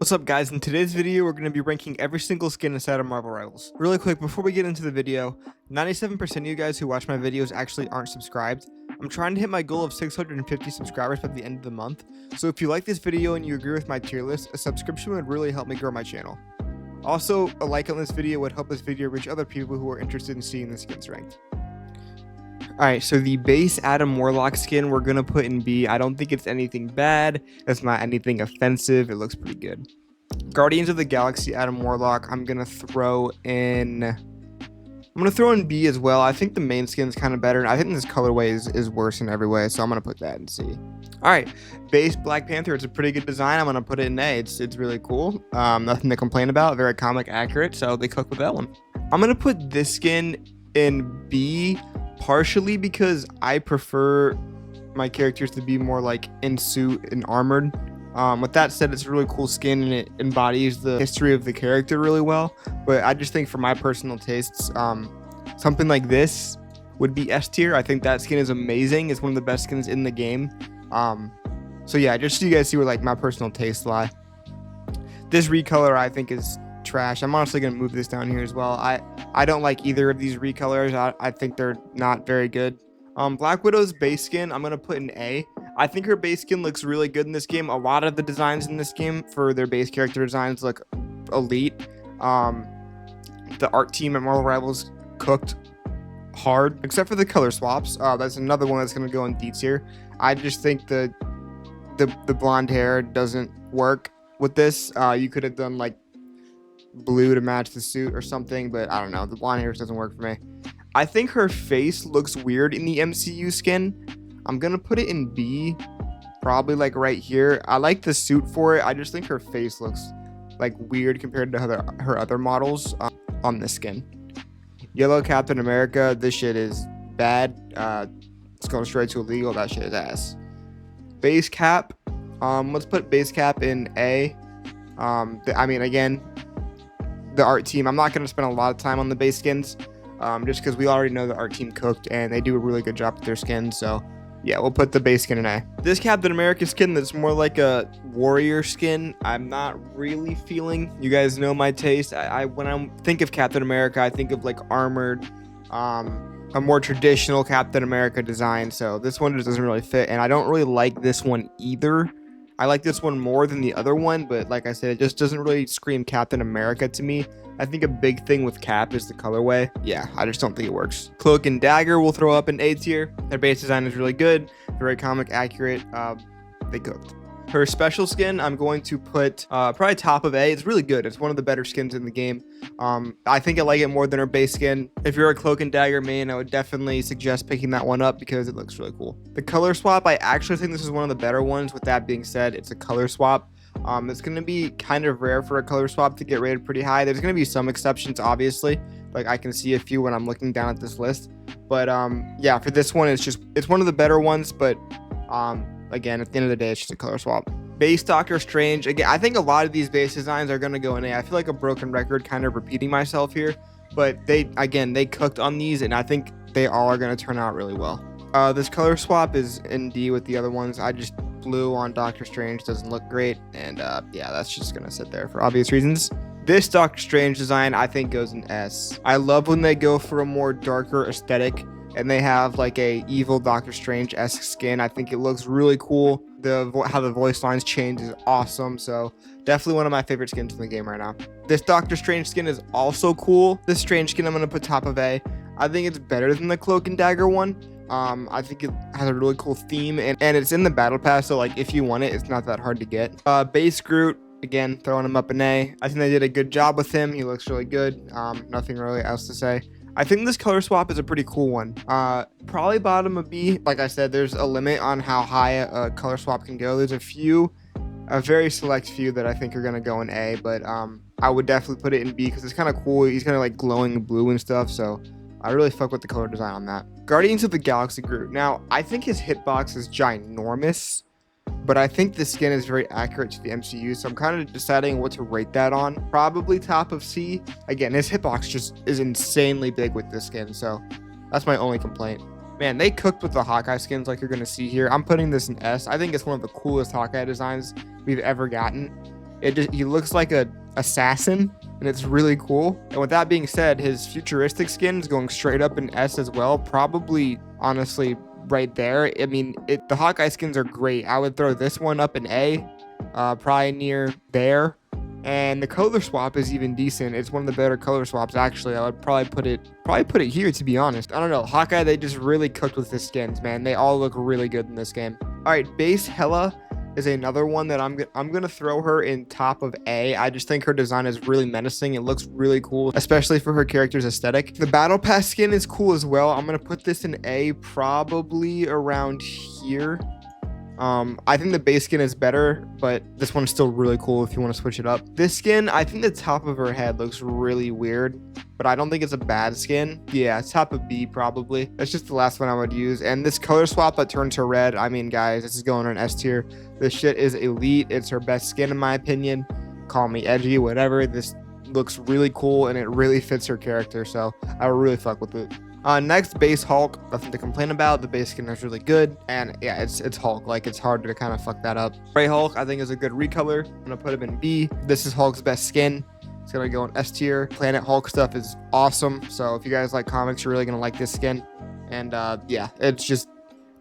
What's up guys, in today's video we're going to be ranking every single skin inside of Marvel Rivals. Really quick, before we get into the video, 97% of you guys who watch my videos actually aren't subscribed. I'm trying to hit my goal of 650 subscribers by the end of the month, so if you like this video and you agree with my tier list, a subscription would really help me grow my channel. Also, a like on this video would help this video reach other people who are interested in seeing the skins ranked. Alright, so the base Adam Warlock skin we're going to put in B. I don't think it's anything bad. It's not anything offensive. It looks pretty good. Guardians of the Galaxy Adam Warlock, I'm going to throw in B as well. I think the main skin's kind of better. I think this colorway is worse in every way, so I'm going to put that in C. Alright, base Black Panther. It's a pretty good design. I'm going to put it in A. It's really cool. Nothing to complain about. Very comic accurate, so they cook with that one. I'm going to put this skin in B. Partially because I prefer my characters to be more like in suit and armored. With that said, it's a really cool skin and it embodies the history of the character really well. But I just think for my personal tastes, something like this would be S tier. I think that skin is amazing. It's one of the best skins in the game. So yeah, just so you guys see where like my personal tastes lie. This recolor I think is trash. I'm honestly gonna move this down here as well. I don't like either of these recolors. I think they're not very good. Black Widow's base skin I'm gonna put in A. I think her base skin looks really good in this game. A lot of the designs in this game for their base character designs look elite. The art team at Marvel Rivals cooked hard, except for the color swaps. That's another one that's gonna go in D tier. I just think the blonde hair doesn't work with this. You could have done like blue to match the suit or something, but I don't know, the blonde hair doesn't work for me. I think her face looks weird in the MCU skin. I'm gonna put it in B, probably like right here. I like the suit for it. I just think her face looks like weird compared to her other models on this skin. Yellow Captain America, this shit is bad. It's going straight to illegal. That shit is ass. Base Cap, let's put base Cap in A. I mean, again, the art team, I'm not going to spend a lot of time on the base skins, just because we already know the art team cooked and they do a really good job with their skins. So yeah, we'll put the base skin in A. This Captain America skin that's more like a warrior skin, I'm not really feeling. You guys know my taste. When I think of Captain America, I think of like armored, a more traditional Captain America design. So this one just doesn't really fit, and I don't really like this one either. I like this one more than the other one, but like I said, it just doesn't really scream Captain America to me. I think a big thing with Cap is the colorway. Yeah, I just don't think it works. Cloak and Dagger will throw up in A tier. Their base design is really good, very comic accurate. They cooked. Her special skin, I'm going to put probably top of A. It's really good. It's one of the better skins in the game. I think I like it more than her base skin. If you're a Cloak and Dagger main, I would definitely suggest picking that one up because it looks really cool. The color swap, I actually think this is one of the better ones. With that being said, it's a color swap. It's going to be kind of rare for a color swap to get rated pretty high. There's going to be some exceptions, obviously. Like I can see a few when I'm looking down at this list. But yeah, for this one, it's one of the better ones. But again, at the end of the day, it's just a color swap. Base Doctor Strange. Again, I think a lot of these base designs are going to go in A. I feel like a broken record kind of repeating myself here. But they cooked on these, and I think they all are going to turn out really well. This color swap is in D with the other ones. Blue on Doctor Strange doesn't look great. And yeah, that's just going to sit there for obvious reasons. This Doctor Strange design, I think, goes in S. I love when they go for a more darker aesthetic and they have like a evil Doctor Strange-esque skin. I think it looks really cool. How the voice lines change is awesome. So definitely one of my favorite skins in the game right now. This Doctor Strange skin is also cool. This Strange skin I'm going to put top of A. I think it's better than the Cloak and Dagger one. I think it has a really cool theme and it's in the battle pass. So like if you want it, it's not that hard to get. Base Groot. Again, throwing him up in A. I think they did a good job with him. He looks really good. Nothing really else to say. I think this color swap is a pretty cool one. Probably bottom of B. Like I said, there's a limit on how high a color swap can go. There's a very select few that I think are going to go in A, but I would definitely put it in B because it's kind of cool. He's kind of like glowing blue and stuff, so I really fuck with the color design on that. Guardians of the Galaxy Groot. Now, I think his hitbox is ginormous, but I think the skin is very accurate to the MCU, so I'm kind of deciding what to rate that on. Probably top of C. Again, his hitbox just is insanely big with this skin, so that's my only complaint. Man, they cooked with the Hawkeye skins like you're going to see here. I'm putting this in S. I think it's one of the coolest Hawkeye designs we've ever gotten. He looks like a assassin, and it's really cool. And with that being said, his futuristic skin is going straight up in S as well. Probably, honestly, right there. I mean, the Hawkeye skins are great. I would throw this one up in A, probably near there. And the color swap is even decent. It's one of the better color swaps, actually. I would probably put it here, to be honest. I don't know. Hawkeye, they just really cooked with the skins, man. They all look really good in this game. All right, base Hela is another one that I'm gonna throw her in top of A. I just think her design is really menacing. It looks really cool, especially for her character's aesthetic. The Battle Pass skin is cool as well. I'm gonna put this in A, probably around here. I think the base skin is better, but this one's still really cool if you want to switch it up. This skin, I think the top of her head looks really weird, but I don't think it's a bad skin. Yeah, top of B probably. That's just the last one I would use. And this color swap that turns her red, I mean, guys, this is going on S tier. This shit is elite. It's her best skin in my opinion. Call me edgy, whatever. This looks really cool and it really fits her character, so I would really fuck with it. Next, base Hulk, nothing to complain about. The base skin is really good, and yeah, it's Hulk. Like, it's hard to kind of fuck that up. Gray Hulk, I think, is a good recolor. I'm gonna put him in B. This is Hulk's best skin. It's gonna go in S tier. Planet Hulk stuff is awesome. So if you guys like comics, you're really gonna like this skin. And yeah, it's just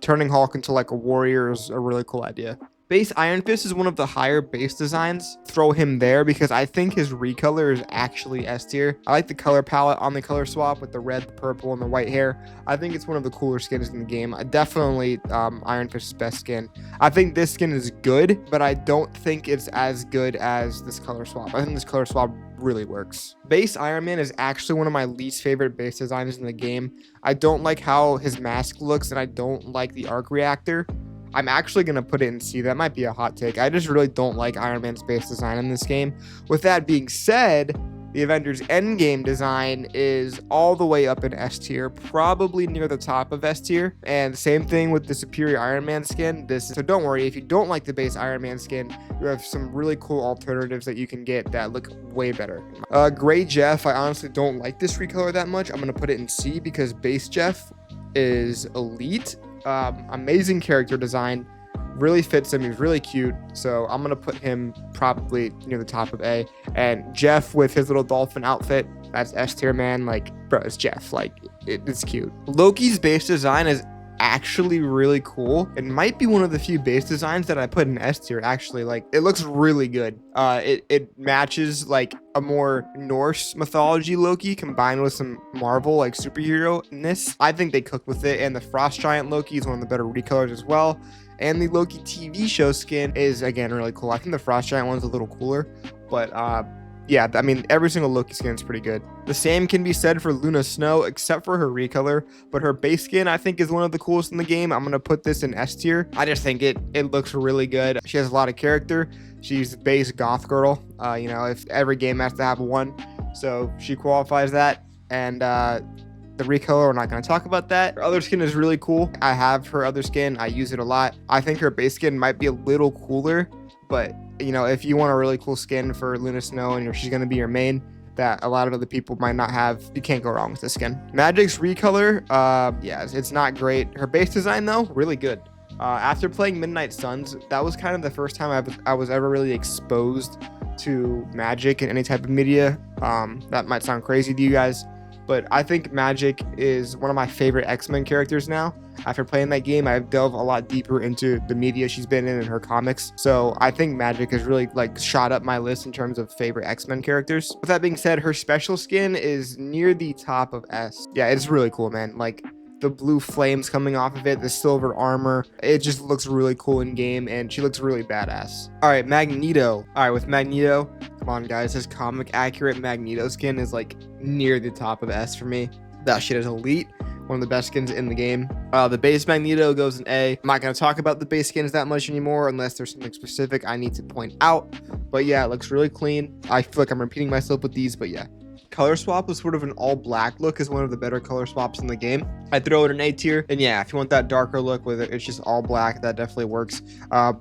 turning Hulk into like a warrior is a really cool idea. Base Iron Fist is one of the higher base designs. Throw him there because I think his recolor is actually S tier. I like the color palette on the color swap with the red, the purple, and the white hair. I think it's one of the cooler skins in the game. Definitely Iron Fist's best skin. I think this skin is good, but I don't think it's as good as this color swap. I think this color swap really works. Base Iron Man is actually one of my least favorite base designs in the game. I don't like how his mask looks, and I don't like the arc reactor. I'm actually going to put it in C. That might be a hot take. I just really don't like Iron Man's base design in this game. With that being said, the Avengers Endgame design is all the way up in S tier, probably near the top of S tier. And same thing with the Superior Iron Man skin. So don't worry, if you don't like the base Iron Man skin, you have some really cool alternatives that you can get that look way better. Gray Jeff, I honestly don't like this recolor that much. I'm going to put it in C because base Jeff is elite. Amazing character design, really fits him. He's really cute, so I'm gonna put him probably near the top of A. And Jeff with his little dolphin outfit, that's S tier, man. Like, bro, it's Jeff. Like, it's cute. Loki's base design is actually really cool. It might be one of the few base designs that I put in S tier, actually. Like, it looks really good. It matches like a more Norse mythology Loki combined with some Marvel like superhero-ness. I think they cooked with it. And the Frost Giant Loki is one of the better recolors as well. And the Loki TV show skin is, again, really cool. I think the Frost Giant one's a little cooler, but yeah, I mean, every single Loki skin is pretty good. The same can be said for Luna Snow, except for her recolor, but her base skin, I think, is one of the coolest in the game. I'm going to put this in S tier. I just think it looks really good. She has a lot of character. She's base goth girl. You know, if every game has to have one, so she qualifies that. And the recolor, we're not going to talk about that. Her other skin is really cool. I have her other skin. I use it a lot. I think her base skin might be a little cooler, but you know, if you want a really cool skin for Luna Snow and she's going to be your main that a lot of other people might not have, you can't go wrong with this skin. Magik's recolor, yeah, it's not great. Her base design, though, really good. After playing Midnight Suns, that was kind of the first time I was ever really exposed to Magik in any type of media. That might sound crazy to you guys, but I think Magik is one of my favorite X-Men characters now. After playing that game, I've delved a lot deeper into the media she's been in and her comics. So I think Magik has really like shot up my list in terms of favorite X-Men characters. With that being said, her special skin is near the top of S. Yeah, it's really cool, man. Like, the blue flames coming off of it, the silver armor, it just looks really cool in game, and she looks really badass. All right, Magneto. All right, with Magneto, come on guys, his comic accurate Magneto skin is like near the top of S for me. That shit is elite. One of the best skins in the game. The base Magneto goes in A. I'm not going to talk about the base skins that much anymore unless there's something specific I need to point out. But yeah, it looks really clean. I feel like I'm repeating myself with these, but yeah. Color swap with sort of an all black look is one of the better color swaps in the game. I throw it in A tier. And yeah, if you want that darker look with it, it's just all black. That definitely works.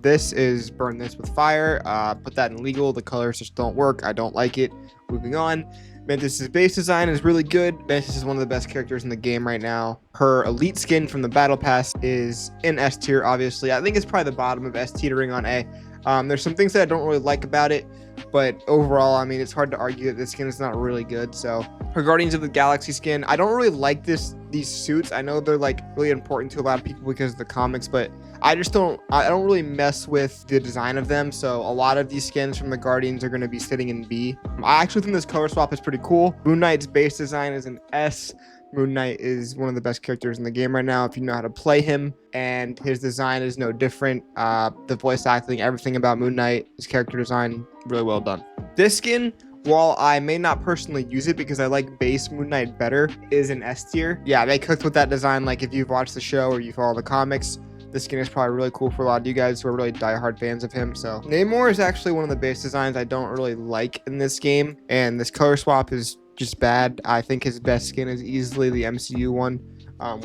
This is burn this with fire. Put that in legal. The colors just don't work. I don't like it. Moving on. Mantis' base design is really good. Mantis is one of the best characters in the game right now. Her elite skin from the Battle Pass is in S tier, obviously. I think it's probably the bottom of S teetering on A. There's some things that I don't really like about it, but overall, I mean, it's hard to argue that this skin is not really good. So her Guardians of the Galaxy skin, I don't really like these suits. I know they're like really important to a lot of people because of the comics, but I don't really mess with the design of them. So a lot of these skins from the Guardians are going to be sitting in B. I actually think this color swap is pretty cool. Moon Knight's base design is an S. Moon Knight is one of the best characters in the game right now if you know how to play him, and his design is no different. The voice acting, everything about Moon Knight, his character design, really well done. This skin, while I may not personally use it because I like base Moon Knight better, is an S tier. Yeah, they cooked with that design. Like if you've watched the show or you follow the comics, this skin is probably really cool for a lot of you guys who are really diehard fans of him. So Namor is actually one of the base designs I don't really like in this game, and this color swap is just bad. I think his best skin is easily the MCU one.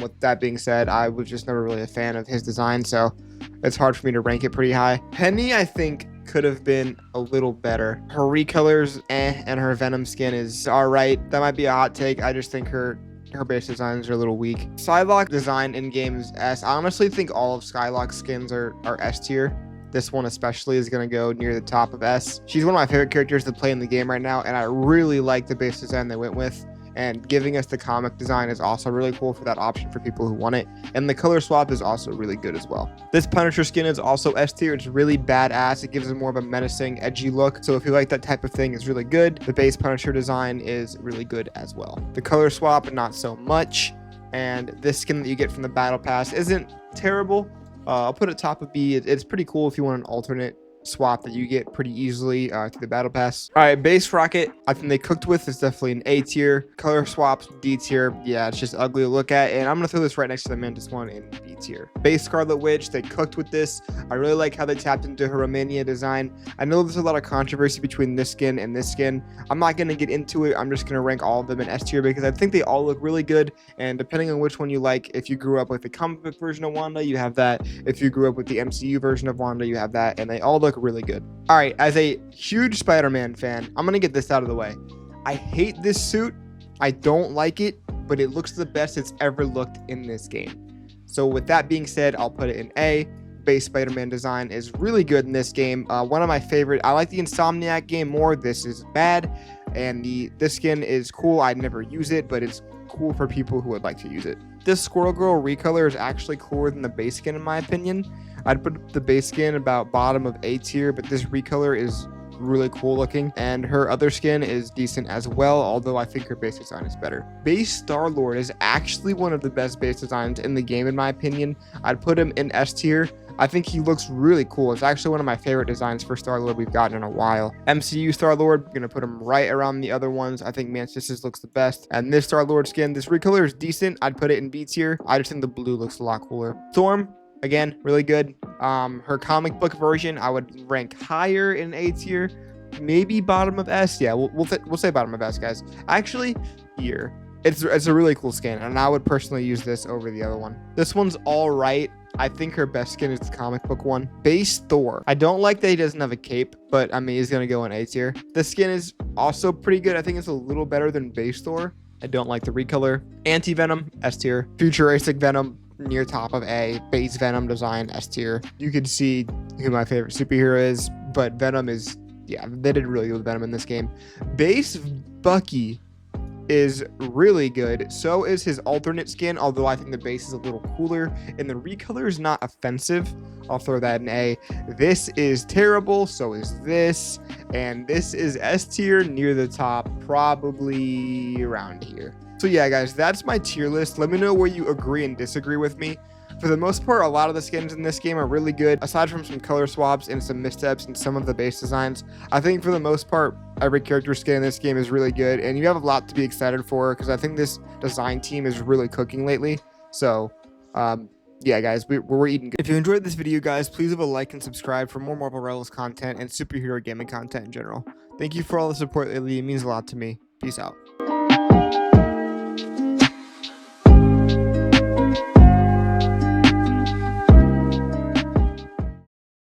With that being said, I was just never really a fan of his design, so it's hard for me to rank it pretty high. Penny, I think, could have been a little better. Her recolors, and her Venom skin is alright. That might be a hot take. I just think her base designs are a little weak. Psylocke design in game is S. I honestly think all of Psylocke's skins are S tier. This one especially is going to go near the top of S. She's one of my favorite characters to play in the game right now, and I really like the base design they went with. And giving us the comic design is also really cool for that option for people who want it. And the color swap is also really good as well. This Punisher skin is also S tier. It's really badass. It gives it more of a menacing, edgy look. So if you like that type of thing, it's really good. The base Punisher design is really good as well. The color swap, not so much. And this skin that you get from the Battle Pass isn't terrible. I'll put it top of B. It's pretty cool if you want an alternate swap that you get pretty easily through the Battle Pass. All right, base Rocket, I think they cooked with is definitely an A tier. Color swaps, D tier. Yeah, it's just ugly to look at, and I'm gonna throw this right next to the Mantis one in B tier. Base Scarlet Witch, they cooked with this. I really like how they tapped into her Romania design. I know there's a lot of controversy between this skin and this skin. I'm not gonna get into it. I'm just gonna rank all of them in S tier because I think they all look really good, and depending on which one you like, if you grew up with the comic book version of Wanda, you have that. If you grew up with the MCU version of Wanda, you have that, and they all look really good. All right, as a huge Spider-Man fan, I'm gonna get this out of the way. I hate this suit. I don't like it, but it looks the best it's ever looked in this game. So with that being said, I'll put it in A. Base Spider-Man design is really good in this game. One of my favorite. I like the Insomniac game more. This is bad, and this skin is cool. I'd never use it, but it's cool for people who would like to use it. This Squirrel Girl recolor is actually cooler than the base skin in my opinion. I'd put the base skin about bottom of A tier, but this recolor is really cool looking, and her other skin is decent as well, although I think her base design is better. Base Star-Lord is actually one of the best base designs in the game in my opinion. I'd put him in S tier. I think he looks really cool. It's actually one of my favorite designs for Star-Lord we've gotten in a while. MCU Star-Lord, I'm going to put him right around the other ones. I think Mantis looks the best. And this Star-Lord skin, this recolor is decent. I'd put it in B tier. I just think the blue looks a lot cooler. Storm, again, really good. Her comic book version, I would rank higher in A tier. Maybe bottom of S. Yeah, we'll say bottom of S, guys. Actually, here. It's a really cool skin, and I would personally use this over the other one. This one's all right. I think her best skin is the comic book one. Base Thor. I don't like that he doesn't have a cape, but I mean, he's going to go in A tier. This skin is also pretty good. I think it's a little better than base Thor. I don't like the recolor. Anti-Venom, S tier. Futuristic Venom, near top of A. Base Venom design, S tier. You can see who my favorite superhero is, but Venom is, yeah, they did really good with Venom in this game. Base Bucky is really good. So is his alternate skin, although I think the base is a little cooler, and the recolor is not offensive. I'll throw that in A. This is terrible, so is this, and this is S tier, near the top, probably around here. So yeah, guys, that's my tier list. Let me know where you agree and disagree with me. For the most part, a lot of the skins in this game are really good, aside from some color swaps and some missteps in some of the base designs. I think for the most part, every character skin in this game is really good, and you have a lot to be excited for, because I think this design team is really cooking lately. So, yeah, guys, we're eating good. If you enjoyed this video, guys, please leave a like and subscribe for more Marvel Rivals content and superhero gaming content in general. Thank you for all the support lately. It means a lot to me. Peace out.